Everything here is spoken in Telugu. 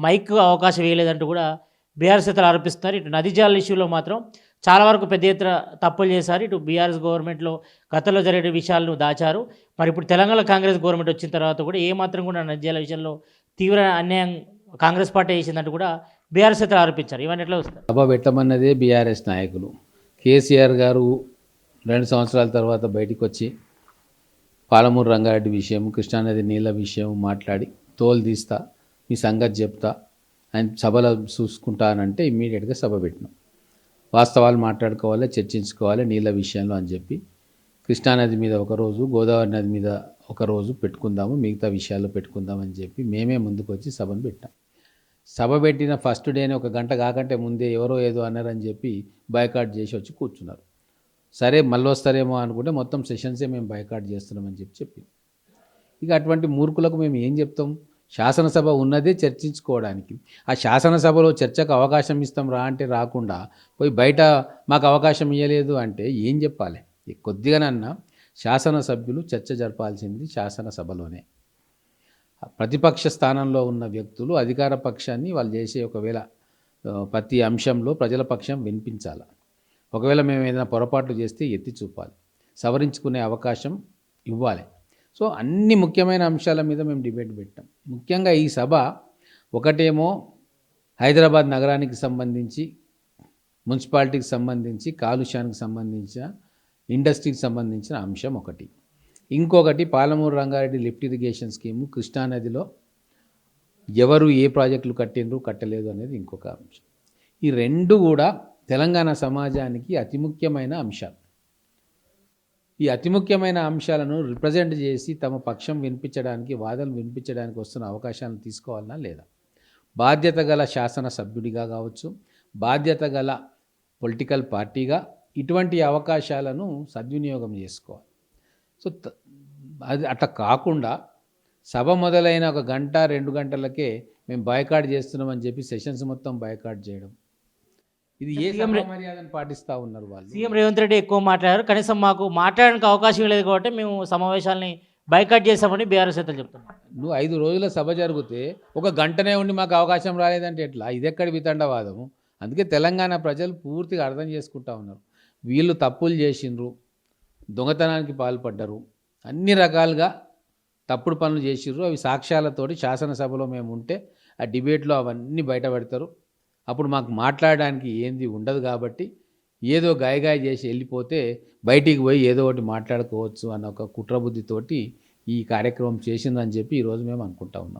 మైక్ అవకాశం ఇవ్వలేదంటూ కూడా బీఆర్ఎస్ నేతలు ఆరోపిస్తున్నారు. ఇటు నదీజాల ఇష్యూలో మాత్రం చాలా వరకు పెద్ద ఎత్తున తప్పులు చేశారు. ఇటు బీఆర్ఎస్ గవర్నమెంట్‌లో గతంలో జరిగిన విషయాలను దాచారు. మరి ఇప్పుడు తెలంగాణ కాంగ్రెస్ గవర్నమెంట్ వచ్చిన తర్వాత కూడా ఏమాత్రం కూడా నదీజాల విషయంలో తీవ్ర అన్యాయం కాంగ్రెస్ పార్టీ చేసిందంటూ కూడా బీఆర్ఎస్ నేతలు ఆరోపించారు. ఇవన్నీ ఎట్లా వస్తాయి? సభ పెట్టమన్నదే బీఆర్ఎస్ నాయకులు. కేసీఆర్ గారు 2 సంవత్సరాల తర్వాత బయటికి వచ్చి పాలమూరు రంగారెడ్డి విషయం, కృష్ణానది నీళ్ళ విషయం మాట్లాడి తోలు తీస్తా, మీ సంగతి చెప్తా, ఆయన సభలో చూసుకుంటానంటే ఇమ్మీడియట్గా సభ పెట్టినాం. వాస్తవాలు మాట్లాడుకోవాలి, చర్చించుకోవాలి నీళ్ళ విషయంలో అని చెప్పి కృష్ణానది మీద ఒకరోజు, గోదావరి నది మీద ఒకరోజు పెట్టుకుందాము, మిగతా విషయాల్లో పెట్టుకుందామని చెప్పి మేమే ముందుకు వచ్చి సభను పెట్టాం. సభ పెట్టిన ఫస్ట్ డేనే 1 గంట కాకంటే ముందే ఎవరో ఏదో అన్నారని చెప్పి బాయ్కాట్ చేసి వచ్చి కూర్చున్నారు. సరే మళ్ళీ వస్తారేమో అనుకుంటే మొత్తం సెషన్సే మేము బాయ్కాట్ చేస్తున్నామని చెప్పి ఇక అటువంటి మూర్ఖులకు మేము ఏం చెప్తాం? శాసనసభ ఉన్నదే చర్చించుకోవడానికి. ఆ శాసనసభలో చర్చకు అవకాశం ఇస్తాం రా అంటే రాకుండా పోయి బయట మాకు అవకాశం ఇవ్వలేదు అంటే ఏం చెప్పాలి? కొద్దిగానన్నా శాసనసభ్యులు చర్చ జరపాల్సింది శాసనసభలోనే. ప్రతిపక్ష స్థానంలో ఉన్న వ్యక్తులు అధికార పక్షాన్ని వాళ్ళు చేసే ఒకవేళ ప్రతి అంశంలో ప్రజల పక్షం వినిపించాలి. ఒకవేళ మేము ఏదైనా పొరపాట్లు చేస్తే ఎత్తి చూపాలి, సవరించుకునే అవకాశం ఇవ్వాలి. సో అన్ని ముఖ్యమైన అంశాల మీద మేము డిబేట్ పెట్టాం. ముఖ్యంగా ఈ సభ ఒకటేమో హైదరాబాద్ నగరానికి సంబంధించి, మున్సిపాలిటీకి సంబంధించి, కాలుష్యానికి సంబంధించిన, ఇండస్ట్రీకి సంబంధించిన అంశం ఒకటి. ఇంకొకటి Palamuru Rangareddy lift irrigation scheme, కృష్ణానదిలో ఎవరు ఏ ప్రాజెక్టులు కట్టిండ్రు కట్టలేదు అనేది ఇంకొక అంశం. ఈ రెండు కూడా తెలంగాణ సమాజానికి అతి ముఖ్యమైన అంశాలు. ఈ అతి ముఖ్యమైన అంశాలను రిప్రజెంట్ చేసి తమ పక్షం వినిపించడానికి, వాదనలు వినిపించడానికి వస్తున్న అవకాశాలను తీసుకోవాలన్నా లేదా? బాధ్యత గల శాసనసభ్యుడిగా కావచ్చు, బాధ్యత గల పొలిటికల్ పార్టీగా ఇటువంటి అవకాశాలను సద్వినియోగం చేసుకోవాలి. సో అది అట్లా కాకుండా సభ మొదలైన 1 గంట 2 గంటలకే మేము బాయ్కాట్ చేస్తున్నామని చెప్పి సెషన్స్ మొత్తం బాయ్కాట్ చేయడం, ఇది ఏ మర్యాదను పాటిస్తూ ఉన్నారు వాళ్ళు? సీఎం రేవంత్ రెడ్డి ఎక్కువ మాట్లాడారు, కనీసం మాకు మాట్లాడడానికి అవకాశం లేదు కాబట్టి మేము సమావేశాలని బాయ్కాట్ చేసామని బీఆర్ఎస్ నేతలు చెప్తున్నారు. నువ్వు 5 రోజుల సభ జరిగితే 1 గంటనే ఉండి మాకు అవకాశం రాలేదంటే ఎట్లా? ఇదెక్కడి వితండవాదము? అందుకే తెలంగాణ ప్రజలు పూర్తిగా అర్థం చేసుకుంటా ఉన్నారు. వీళ్ళు తప్పులు చేసిండ్రు, దొంగతనానికి పాల్పడ్డరు, అన్ని రకాలుగా తప్పుడు పనులు చేసిర్రు. అవి సాక్ష్యాలతోటి శాసనసభలో మేము ఉంటే ఆ డిబేట్లో అవన్నీ బయటపడతారు. అప్పుడు మాకు మాట్లాడడానికి ఏంది ఉండదు. కాబట్టి ఏదో గాయగాయ చేసి వెళ్ళిపోతే బయటికి పోయి ఏదో ఒకటి మాట్లాడుకోవచ్చు అన్న ఒక కుట్రబుద్ధితోటి ఈ కార్యక్రమం చేసిందని చెప్పి ఈరోజు మేము అనుకుంటా ఉన్నాం.